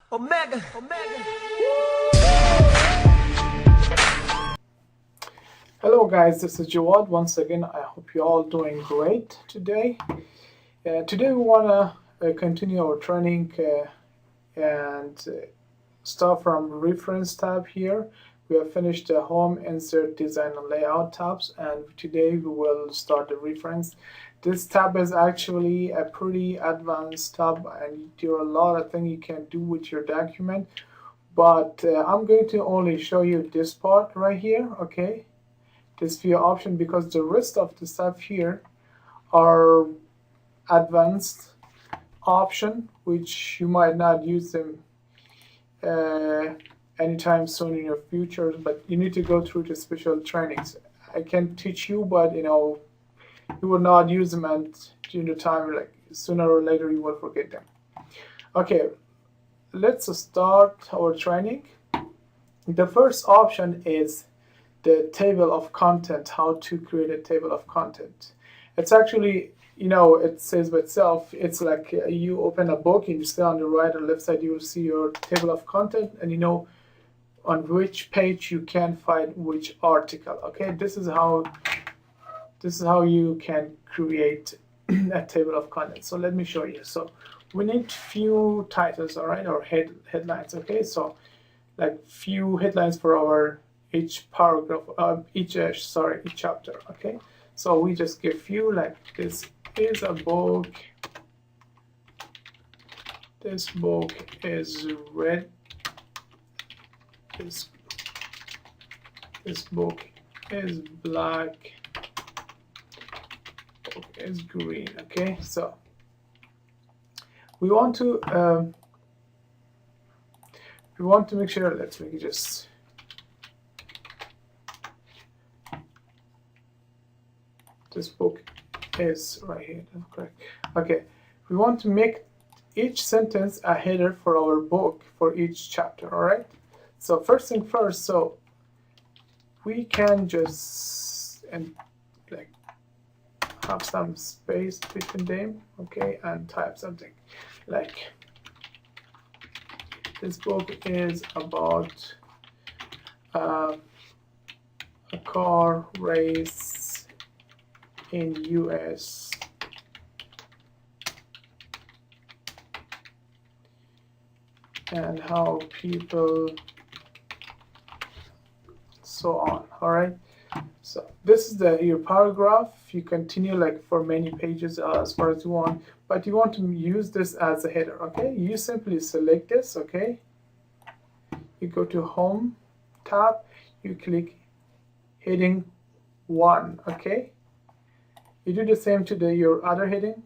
Omega, Omega. Hello guys, this is Jawad once again. I hope you're all doing great today. Today we want to continue our training and start from reference tab here. We have finished the home, insert, design and layout tabs, and today we will start the reference. This tab is actually a pretty advanced tab and there are a lot of things you can do with your document, but I'm going to only show you this part right here, okay? This view option, because the rest of the stuff here are advanced option which you might not use them anytime soon in your future, but you need to go through the special trainings. I can teach you, but you will not use them, and during the time, like sooner or later you will forget them. Okay, let's start our training. The first option is the table of content, how to create a table of content. It's actually, it says by itself, it's like you open a book and you see on the right or left side, you will see your table of content, and you know on which page you can find which article. Okay, this is how you can create a table of content. So let me show you. So we need few titles, all right, or headlines. Okay, so like few headlines for our each paragraph, each chapter. Okay, so we just give few, like this is a book. This book is red. This book is black. Book is green. Okay, so we want to make sure. Let's make it just. This book is right here, that's correct. Okay, we want to make each sentence a header for our book for each chapter, all right? So first thing first, so we can just like have some space between them, okay, and type something like this book is about a car race in US and how people so on. All right, so this is your paragraph. You continue like for many pages as far as you want, but you want to use this as a header. Okay, you simply select this. Okay, you go to home tab, you click heading 1. Okay, you do the same to your other heading,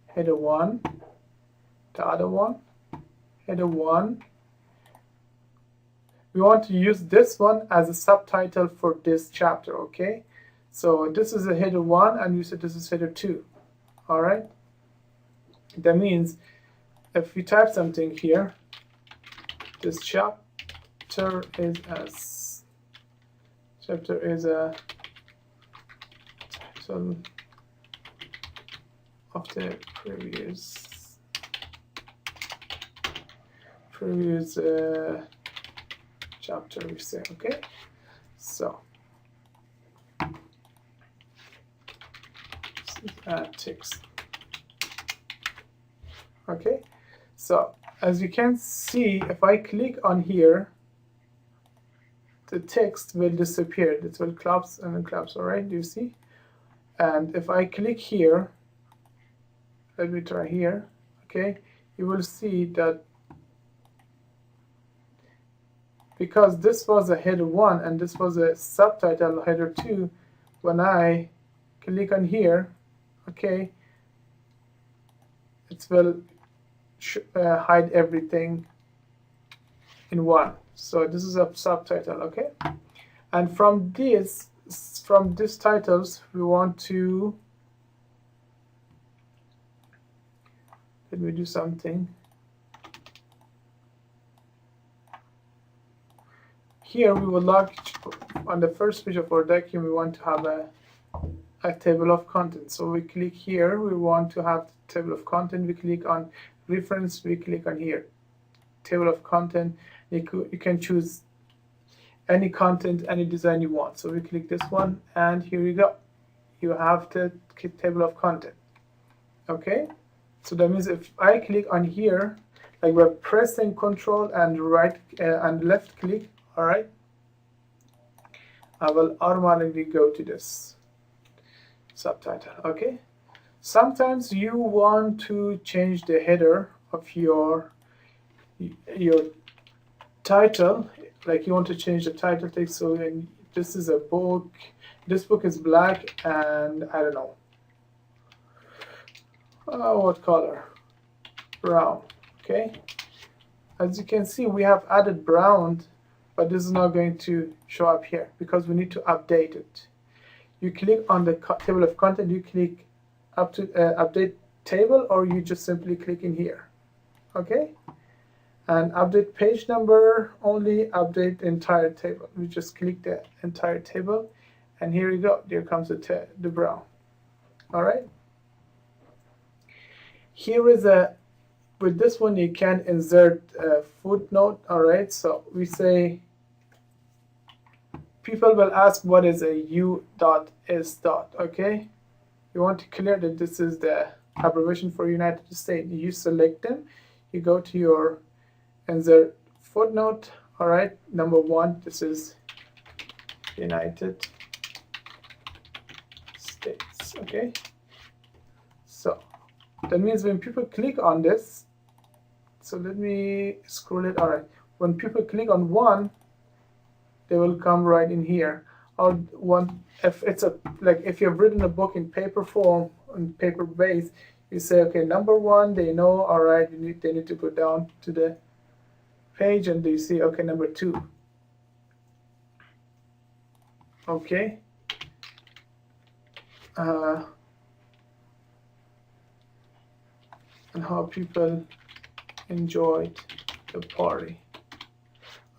header 1, the other one, header 1. We want to use this one as a subtitle for this chapter, okay? So this is a header 1 and you said this is header 2, all right? That means if we type something here, this chapter is a title of the previous chapter, we say. Okay, so text. Okay, so as you can see, if I click on here, the text will disappear. It will collapse and then collapse. All right, do you see? And if I click here, let me try here. Okay, you will see that because this was a header 1 and this was a subtitle header 2, when I click on here, okay, it will hide everything in one. So this is a subtitle, okay? And from these titles, we want to, let me do something. Here we would like, on the first page of our document, we want to have a table of content. So we click here, we want to have the table of content, we click on reference, we click on here. table of content. You can choose any content, any design you want. So we click this one, and here you go. You have the table of content. Okay, so that means if I click on here, like by pressing Control and right and left click, all right, I will automatically go to this subtitle. Okay, sometimes you want to change the header of your title, like you want to change the title text. So this is a book, this book is black, and I don't know what color, brown. Okay, as you can see, we have added brown, but this is not going to show up here because we need to update it. You click on the table of content, you click up to update table, or you just simply click in here. Okay, and update page number, only update entire table. We just click the entire table, and here you go, there comes the brown. All right, here is with this one you can insert a footnote. All right, so we say people will ask what is a U.S. Okay, you want to clear that this is the abbreviation for United States. You select them, you go to your insert footnote. All right, number 1, this is United States. Okay, so that means when people click on this, so let me scroll it. All right, when people click on one, they will come right in here. Or one, if it's like if you've written a book in paper form, on paper base, you say, okay, number 1, they know. All right, they need to go down to the page, and they see, okay, number 2. Okay. And how people enjoyed the party.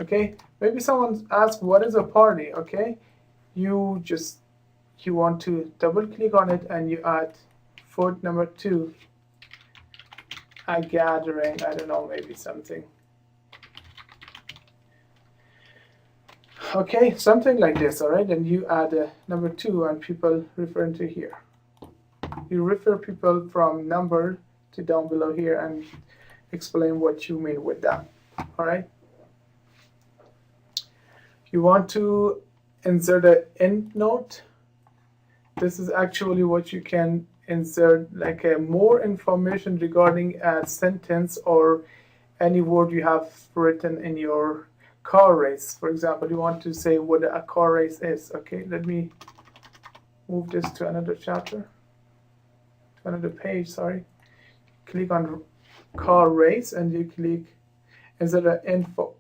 Okay, maybe someone asks, what is a party? Okay, you want to double click on it, and you add foot number 2, a gathering, I don't know, maybe something. Okay, something like this. All right, and you add number 2, and people referring to here. You refer people from number to down below here and explain what you mean with that. All right, you want to insert an endnote. This is actually what you can insert, like more information regarding a sentence or any word you have written in your car race. For example, you want to say what a car race is. Okay, let me move this to another chapter, to another page, sorry. Click on car race, and you click insert an info.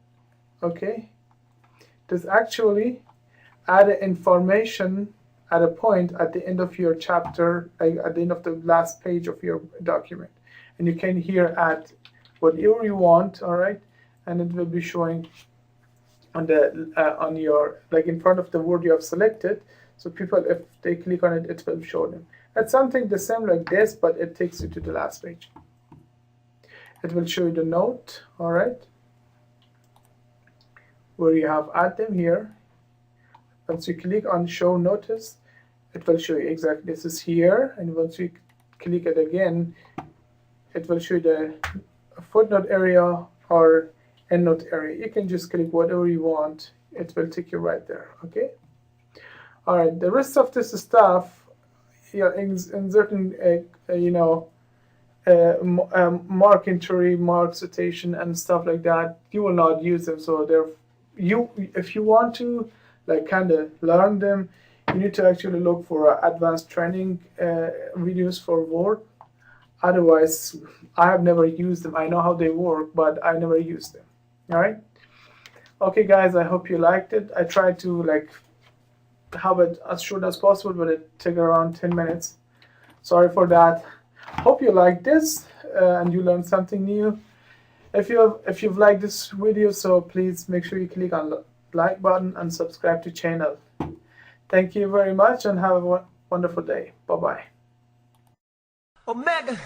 Okay, this actually add information at a point at the end of your chapter, like at the end of the last page of your document, and you can here add whatever you want. All right, and it will be showing on the on your, like in front of the word you have selected, so people, if they click on it, it will show them. It's something the same like this, but it takes you to the last page. It will show you the note. All right, where you have add them here. Once you click on show notice, it will show you exactly this is here, and once you click it again, it will show you the footnote area or endnote area. You can just click whatever you want, it will take you right there. Okay, all right, the rest of this stuff, you're inserting mark entry, mark citation, and stuff like that. You will not use them, so if you want to like kind of learn them, you need to actually look for advanced training videos for Word. Otherwise, I have never used them. I know how they work, but I never used them. All right, okay guys, I hope you liked it. I tried to like have it as short as possible, but it took around 10 minutes. Sorry for that. Hope you liked this and you learned something new. If you've liked this video, so please make sure you click on the like button and subscribe to channel. Thank you very much, and have a wonderful day. Bye bye. Omega.